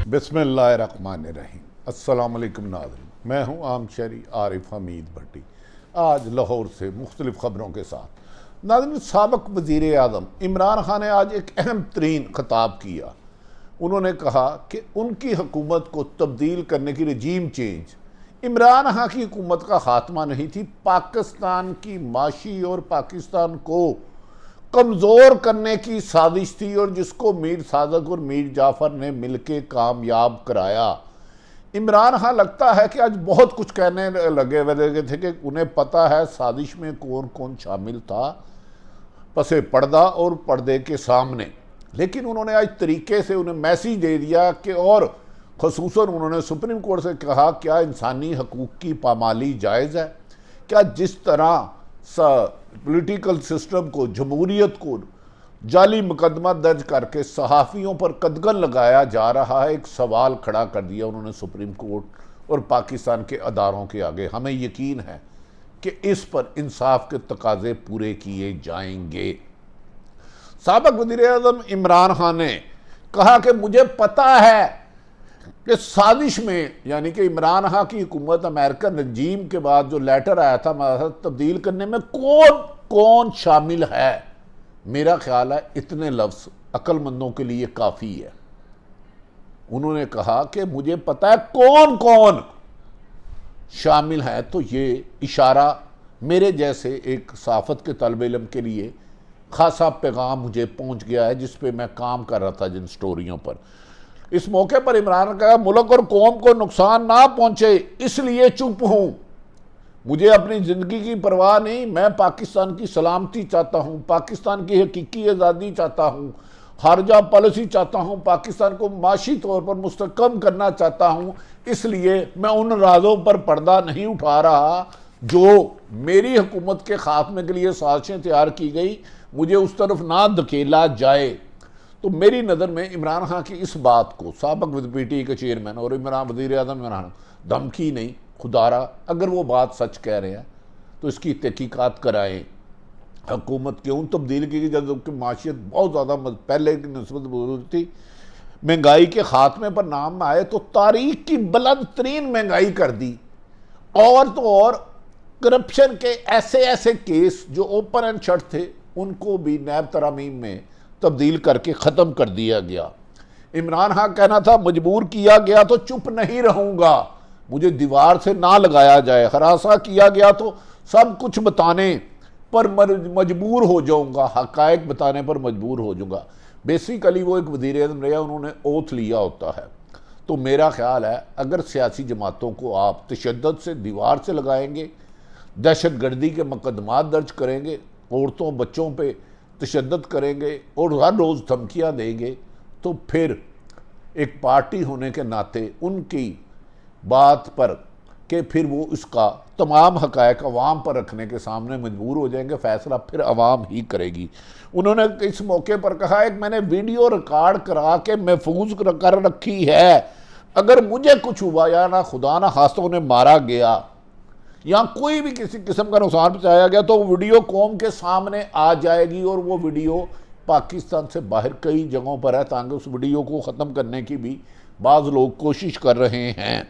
बिस्मिल्लाहिर्रहमानिर्रहीम। अस्सलाम वालेकुम नाज़रीन, मैं हूँ आम शहरी आरिफ हमीद भट्टी। आज लाहौर से मुख्तलिफ़ ख़बरों के साथ। नाज़रीन, साबिक़ वज़ीर आज़म इमरान खान ने आज एक अहम तरीन ख़िताब किया। उन्होंने कहा कि उनकी हुकूमत को तब्दील करने की रजीम चेंज इमरान खान की हुकूमत का ख़ात्मा नहीं थी, पाकिस्तान की माशी और पाकिस्तान को कमज़ोर करने की साजिश थी, और जिसको मीर सादक और मीर जाफ़र ने मिलकर कामयाब कराया। इमरान खान लगता है कि आज बहुत कुछ कहने लगे थे कि उन्हें पता है साजिश में कौन कौन शामिल था, पसे पर्दा और पर्दे के सामने। लेकिन उन्होंने आज तरीके से उन्हें मैसेज दे दिया कि, और ख़ुसूसन उन्होंने सुप्रीम कोर्ट से कहा, क्या इंसानी हकूक़ की पामाली जायज़ है? क्या जिस तरह पॉलिटिकल सिस्टम को, जमहूरियत को जाली मुकदमा दर्ज करके सहाफ़ियों पर कदगन लगाया जा रहा है, एक सवाल खड़ा कर दिया उन्होंने सुप्रीम कोर्ट और पाकिस्तान के अदारों के आगे। हमें यकीन है कि इस पर इंसाफ के तकाजे पूरे किए जाएंगे। साबिक़ वज़ीर-ए-आज़म इमरान खान ने कहा कि मुझे पता है कि साजिश में, यानी कि इमरान खान की हुकूमत अमेरिकन रजीम के बाद जो लेटर आया था तब्दील करने में कौन कौन शामिल है, मेरा ख्याल है इतने लफ्ज़ अक्लमंदों के लिए काफ़ी है। उन्होंने कहा कि मुझे पता है कौन कौन शामिल है, तो ये इशारा मेरे जैसे एक सहाफ़त के तलब इल्म के लिए खासा पैगाम मुझे पहुंच गया है, जिस पे मैं काम कर रहा था, जिन स्टोरियों पर। इस मौके पर इमरान का मुल्क और कौम को नुकसान ना पहुंचे इसलिए चुप हूं, मुझे अपनी ज़िंदगी की परवाह नहीं, मैं पाकिस्तान की सलामती चाहता हूं, पाकिस्तान की हकीकी आज़ादी चाहता हूं, खारजा पॉलिसी चाहता हूं, पाकिस्तान को माशी तौर पर मुस्तकम करना चाहता हूं। इसलिए मैं उन राजों पर पर्दा नहीं उठा रहा जो मेरी हुकूमत के खात्मे के लिए साजिशें तैयार की गई, मुझे उस तरफ ना धकेला जाए। तो मेरी नज़र में इमरान खान की इस बात को साबिक़ पीटीआई के चेयरमैन और वज़ीर-ए-आज़म इमरान धमकी नहीं, खुदारा अगर वो बात सच कह रहे हैं तो इसकी तहकीकात कराएं। हुकूमत क्यों तब्दील की गई जबकि माशियत बहुत ज़्यादा पहले की निस्बत बुजुर्ग थी। महंगाई के खात्मे पर नाम आए तो तारीख की बुलंद तरीन महंगाई कर दी, और तो और करप्शन के ऐसे ऐसे केस जो ओपन एंड शट थे उनको भी नैब तरामीम में तब्दील करके ख़त्म कर दिया गया। इमरान खान कहना था मजबूर किया गया तो चुप नहीं रहूँगा, मुझे दीवार से ना लगाया जाए, हरासा किया गया तो सब कुछ बताने पर मजबूर हो जाऊँगा, हक़ाइक़ बताने पर मजबूर हो जाऊँगा। बेसिकली वो एक वज़ीर-ए-आज़म रहा, उन्होंने ओथ लिया होता है। तो मेरा ख्याल है अगर सियासी जमातों को आप तशद्दुद से दीवार से लगाएंगे, दहशत गर्दी के मुकदमात दर्ज करेंगे, औरतों बच्चों पे तशद्दुद करेंगे और हर रोज़ धमकियाँ देंगे, तो फिर एक पार्टी होने के नाते उनकी बात पर कि फिर वो इसका तमाम हक़ाइक़ अवाम पर रखने के सामने मजबूर हो जाएंगे। फ़ैसला फिर अवाम ही करेगी। उन्होंने इस मौके पर कहा, एक मैंने वीडियो रिकॉर्ड करा के महफूज कर रखी है, अगर मुझे कुछ हुआ या ना खुदा ना खास्ता उन्हें मारा गया या कोई भी किसी किस्म का नुकसान पहुँचाया गया तो वीडियो कौम के सामने आ जाएगी, और वो वीडियो पाकिस्तान से बाहर कई जगहों पर है, ताकि उस वीडियो को ख़त्म करने की भी बाज़ लोग कोशिश कर रहे हैं।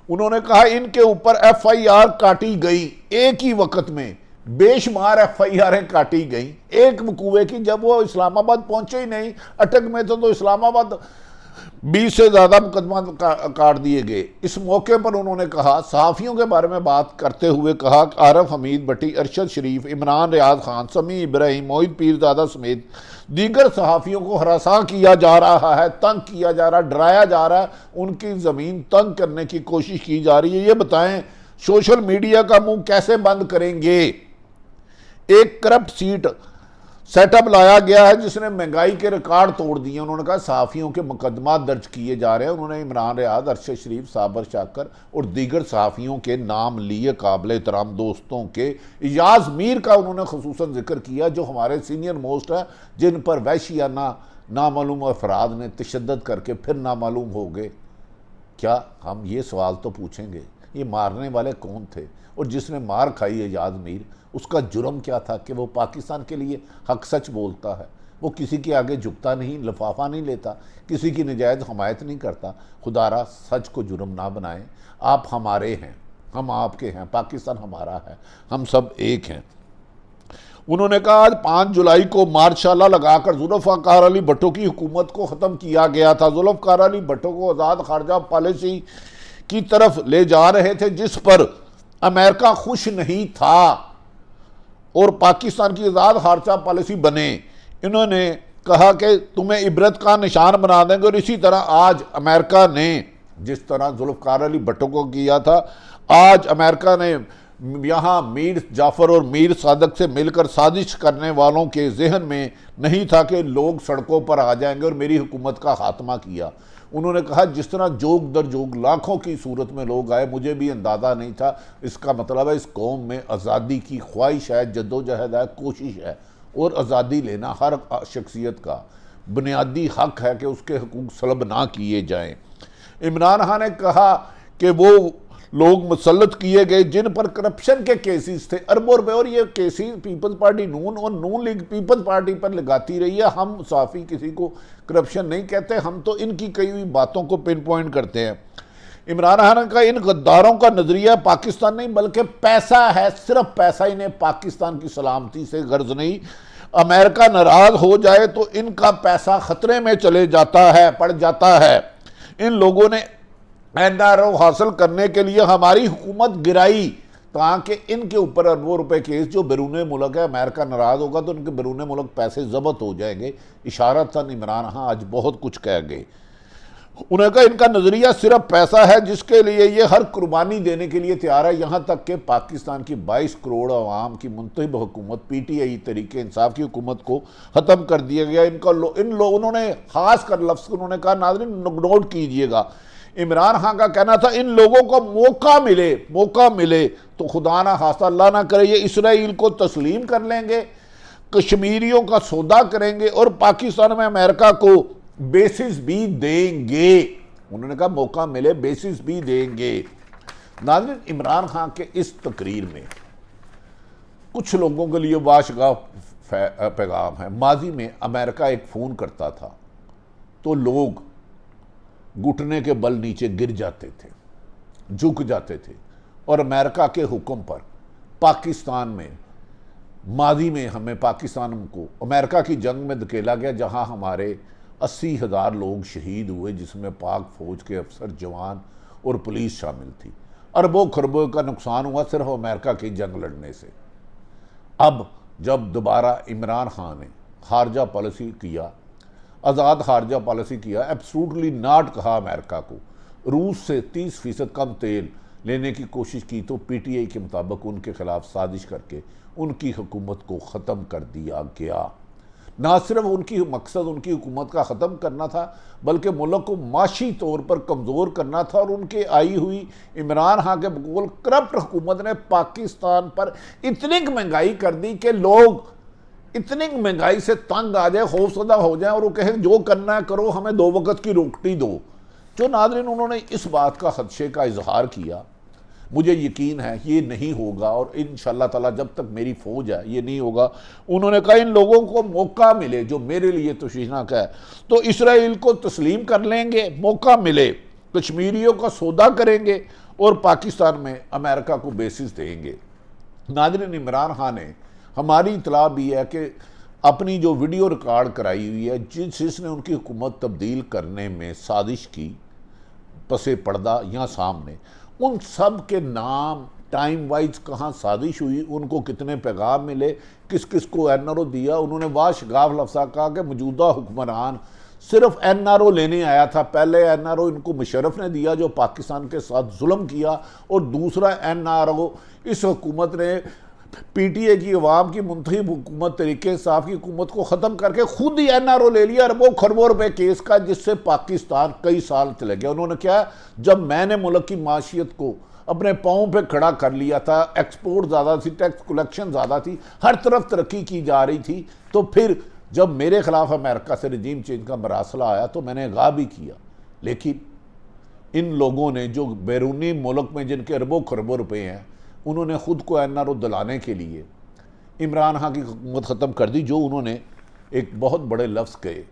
उन्होंने कहा इनके ऊपर FIR काटी गई, एक ही वक्त में बेशुमार FIR काटी गई एक वकूए की, जब वो इस्लामाबाद पहुंचे ही नहीं, अटक में तो इस्लामाबाद 20 से ज़्यादा मुकदमा काट दिए गए। इस मौके पर उन्होंने कहा, सहाफ़ियों के बारे में बात करते हुए कहा, आरिफ हमीद भट्टी, अरशद शरीफ, इमरान रियाज खान, समी इब्राहिम, मोहित पीरज़ादा समेत दीगर सहाफ़ियों को हरासा किया जा रहा है, तंग किया जा रहा है, डराया जा रहा है, उनकी ज़मीन तंग करने की कोशिश की जा रही है। ये बताएं सोशल मीडिया का मुंह कैसे बंद करेंगे? एक करप्ट सीट सेटअप लाया गया है जिसने महंगाई के रिकॉर्ड तोड़ दिए। उन्होंने कहा सहाफ़ियों के मुकदमा दर्ज किए जा रहे हैं। उन्होंने इमरान रियाज, अरशद शरीफ, साबर शाकर और दीगर सहाफ़ियों के नाम लिए, काबिल एहतराम दोस्तों के। इजाज़ मीर का उन्होंने खुसूसन जिक्र किया, जो हमारे सीनियर मोस्ट है, जिन पर वहशियाना नामालूम अफराद ने तशद्दुद करके फिर नामालूम हो गए। क्या हम ये सवाल तो पूछेंगे, ये मारने वाले कौन थे? और जिसने मार खाई एजाज मीर, उसका जुर्म क्या था कि वो पाकिस्तान के लिए हक सच बोलता है? वो किसी के आगे झुकता नहीं, लिफाफा नहीं लेता, किसी की नजायज़ हमायत नहीं करता। खुदारा सच को जुर्म ना बनाएं। आप हमारे हैं, हम आपके हैं, पाकिस्तान हमारा है, हम सब एक हैं। उन्होंने कहा आज 5 जुलाई को मार्शाला लगाकर जुल्फ़िकार अली भुट्टो की हुकूमत को ख़त्म किया गया था। जुल्फ़िकार अली भुट्टो को आज़ाद खारजा पॉलिसी की तरफ ले जा रहे थे जिस पर अमेरिका खुश नहीं था और पाकिस्तान की आज़ाद खारजा पॉलिसी बने। इन्होंने कहा कि तुम्हें इबरत का निशान बना देंगे और इसी तरह आज अमेरिका ने जिस तरह जुल्फ़िकार अली भुट्टो को किया था, आज अमेरिका ने यहाँ मीर जाफ़र और मीर सादक से मिलकर साजिश करने वालों के जहन में नहीं था कि लोग सड़कों पर आ जाएंगे और मेरी हुकूमत का खात्मा किया। उन्होंने कहा जिस तरह जोग दर जोग लाखों की सूरत में लोग आए, मुझे भी अंदाज़ा नहीं था। इसका मतलब है इस कौम में आज़ादी की ख्वाहिश है, जद्दोजहद है, कोशिश है और आज़ादी लेना हर शख्सियत का बुनियादी हक है कि उसके हकूक़ सलब ना किए जाएँ। इमरान खान ने कहा कि वो लोग मुसल्लत किए गए जिन पर करप्शन के केसेस थे अरबों रुपए, और ये केसेस पीपल्स पार्टी नून और नून लीग पीपल्स पार्टी पर लगाती रही है। हम साफ़ी किसी को करप्शन नहीं कहते, हम तो इनकी कई हुई बातों को पिन पॉइंट करते हैं। इमरान खान का इन गद्दारों का नजरिया पाकिस्तान नहीं बल्कि पैसा है, सिर्फ पैसा। इन्हें पाकिस्तान की सलामती से गर्ज नहीं। अमेरिका नाराज हो जाए तो इनका पैसा खतरे में चले जाता है, पड़ जाता है। इन लोगों ने NRO हासिल करने के लिए हमारी हुकूमत गिराई ताकि इनके ऊपर अरबों रुपए केस जो बैरून मुल्क है, अमेरिका नाराज होगा तो उनके बैरून मुल्क पैसे जब्त हो जाएंगे। इशारतन इमरान खान आज बहुत कुछ कह गए। उन्होंने कहा इनका नजरिया सिर्फ पैसा है जिसके लिए ये हर कुर्बानी देने के लिए तैयार है। यहाँ तक कि पाकिस्तान की 22 करोड़ अवाम की मुंतखब हुकूमत PTI तरीके इंसाफ की हुकूमत को ख़त्म कर दिया गया। उन्होंने खास कर लफ्ज़ उन्होंने कहा, नाज़रीन नोट कीजिएगा, इमरान खान का कहना था इन लोगों को मौका मिले तो खुदा ना खास्ता अल्लाह ना करे ये इसराइल को तस्लीम कर लेंगे, कश्मीरियों का सौदा करेंगे और पाकिस्तान में अमेरिका को बेसिस भी देंगे। उन्होंने कहा मौका मिले बेसिस भी देंगे। नाज़रीन, इमरान खान के इस तकरीर में कुछ लोगों के लिए वाशगा पैगाम है। माजी में अमेरिका एक फ़ोन करता था तो लोग घुटने के बल नीचे गिर जाते थे, झुक जाते थे और अमेरिका के हुक्म पर पाकिस्तान में माजी में हमें पाकिस्तान को अमेरिका की जंग में धकेला गया जहां हमारे 80,000 लोग शहीद हुए जिसमें पाक फौज के अफसर, जवान और पुलिस शामिल थी। अरबों खरबों का नुकसान हुआ सिर्फ अमेरिका की जंग लड़ने से। अब जब दोबारा इमरान खान ने खारजा पॉलिसी किया, आज़ाद खारजा पॉलिसी किया, एब्सोल्युटली नॉट कहा अमेरिका को, रूस से 30% कम तेल लेने की कोशिश की तो PTI के मुताबिक उनके खिलाफ साजिश करके उनकी हुकूमत को ख़त्म कर दिया गया। ना सिर्फ उनकी मकसद उनकी हुकूमत का ख़त्म करना था बल्कि मुल्क को माशी तौर पर कमज़ोर करना था। और उनके आई हुई इमरान खान के बकौल करप्ट हुकूमत ने पाकिस्तान पर इतनी महंगाई कर दी कि लोग इतनी महंगाई से तंग आ जाए, खौफजदा हो जाए और वो कहें जो करना है करो, हमें 2 वक्त की रोटी दो। जो नाज़रीन उन्होंने इस बात का खदशे का इजहार किया, मुझे यकीन है ये नहीं होगा और इंशाअल्लाह ताला जब तक मेरी फौज है ये नहीं होगा। उन्होंने कहा इन लोगों को मौका मिले, जो मेरे लिए तशवीशनाक है, तो इसराइल को तस्लीम कर लेंगे, मौका मिले कश्मीरियों का सौदा करेंगे और पाकिस्तान में अमेरिका को बेसिस देंगे। नाज़रीन, इमरान खान ने हमारी इतला भी है कि अपनी जो वीडियो रिकॉर्ड कराई हुई है जिसने उनकी हुकूमत तब्दील करने में साजिश की, पसे पर्दा यहाँ सामने, उन सब के नाम टाइम वाइज कहाँ साजिश हुई, उनको कितने पैगाम मिले, किस किस को NRO दिया। उन्होंने वाशगाफ लफ्ज़ा कहा कि मौजूदा हुक्मरान सिर्फ NRO लेने आया था। पहले NRO इनको मुशर्रफ ने दिया जो पाकिस्तान के साथ जुल्म किया, और दूसरा NRO इस हुकूमत ने PTI की अवाम की मुंतखब हुकूमत तरीके इंसाफ की हुकूमत को ख़त्म करके खुद ही NRO ले लिया अरबों खरबों रुपए केस का, जिससे पाकिस्तान कई साल चले गया। उन्होंने क्या, जब मैंने मुल्क की माशियत को अपने पाँव पे खड़ा कर लिया था, एक्सपोर्ट ज़्यादा थी, टैक्स कलेक्शन ज़्यादा थी, हर तरफ तरक्की की जा रही थी, तो फिर जब मेरे खिलाफ अमेरिका से रजीम चेंज का मरासला आया तो मैंने गा भी किया। लेकिन इन लोगों ने जो बैरूनी मुल्क में जिनके अरबों खरबों रुपए हैं, उन्होंने ख़ुद को NRO दिलाने के लिए इमरान खान की हुकूमत ख़त्म कर दी, जो उन्होंने एक बहुत बड़े लफ्ज़ कहे,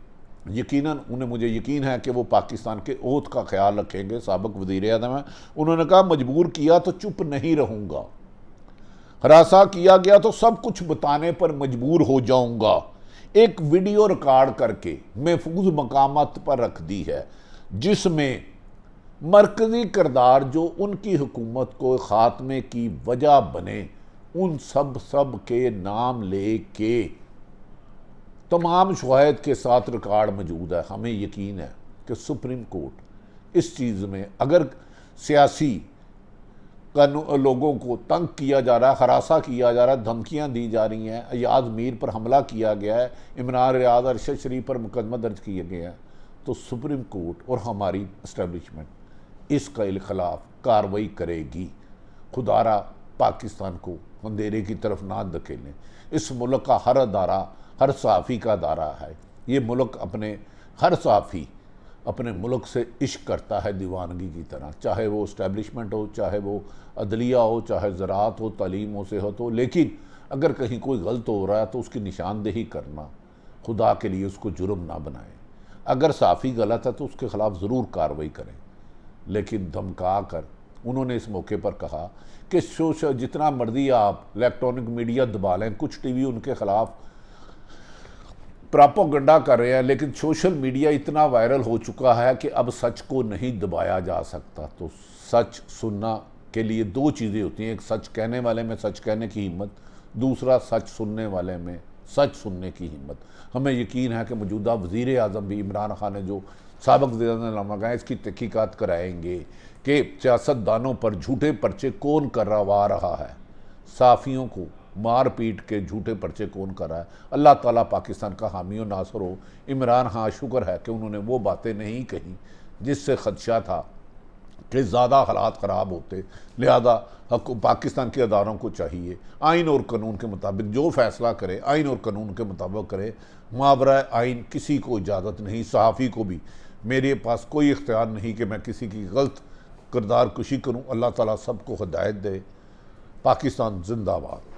यकीनन उन्हें, मुझे यकीन है कि वो पाकिस्तान के ओथ का ख्याल रखेंगे। साबिक वज़ीर आज़म है, उन्होंने कहा मजबूर किया तो चुप नहीं रहूँगा, हरासा किया गया तो सब कुछ बताने पर मजबूर हो जाऊँगा। एक वीडियो रिकॉर्ड करके महफूज मकामात पर रख दी है, जिसमें मरकज़ी किरदार जो उनकी हुकूमत को ख़ात्मे की वजह बने, उन सब के नाम ले के तमाम शवाहिद के साथ रिकॉर्ड मौजूद है। हमें यकीन है कि सुप्रीम कोर्ट इस चीज़ में, अगर सियासी लोगों को तंग किया जा रहा है, हरासा किया जा रहा है, धमकियां दी जा रही हैं, अयाज मीर पर हमला किया गया है, इमरान रियाज अरशद शरीफ पर मुकदमा दर्ज किए गए हैं, तो सुप्रीम कोर्ट और हमारी इस्टेब्लिशमेंट इसके खिलाफ कार्रवाई करेगी। खुदारा पाकिस्तान को अंधेरे की तरफ ना धकेलें। इस मुल्क का हर अदारा, हर सहाफ़ी का अदारा है। ये मुल्क अपने, हर सहाफ़ी अपने मुल्क से इश्क करता है दीवानगी की तरह, चाहे वो इस्टेब्लिशमेंट हो, चाहे वो अदलिया हो, चाहे ज़राअत हो, तालीम हो, सेहत हो। लेकिन अगर कहीं कोई गलत हो रहा है तो उसकी निशानदेही करना, खुदा के लिए उसको जुर्म ना बनाएं। अगर सहाफ़ी गलत है तो उसके ख़िलाफ़ ज़रूर कार्रवाई करें, लेकिन धमका कर उन्होंने इस मौके पर कहा कि सोशल जितना मर्जी आप इलेक्ट्रॉनिक मीडिया दबा लें, कुछ टीवी उनके ख़िलाफ़ प्रोपेगेंडा कर रहे हैं, लेकिन सोशल मीडिया इतना वायरल हो चुका है कि अब सच को नहीं दबाया जा सकता। तो सच सुनना के लिए दो चीज़ें होती हैं, एक सच कहने वाले में सच कहने की हिम्मत, दूसरा सच सुनने वाले में सच सुनने की हिम्मत। हमें यकीन है कि मौजूदा वज़ीर आज़म भी इमरान खान ने जो साबिक वज़ीर इसकी तहकीकात कराएंगे कि सियासतदानों पर झूठे पर्चे कौन करवा रहा है, साफ़ियों को मार पीट के झूठे पर्चे कौन कर रहा है। अल्लाह ताला पाकिस्तान का हामी और नासर हो। इमरान खान शुक्र है कि उन्होंने वो बातें नहीं कही जिससे खदशा था कि ज़्यादा हालात ख़राब होते। लिहाजा पाकिस्तान के अदारों को चाहिए आइन और कानून के मुताबिक जो फ़ैसला करे, आइन और कानून के मुताबिक करे। मावरा आइन किसी को इजाज़त नहीं, सहाफ़ी को भी। मेरे पास कोई इख्तियार नहीं कि मैं किसी की गलत किरदार कुशी करूँ। अल्लाह ताला सबको हिदायत दे। पाकिस्तान जिंदाबाद।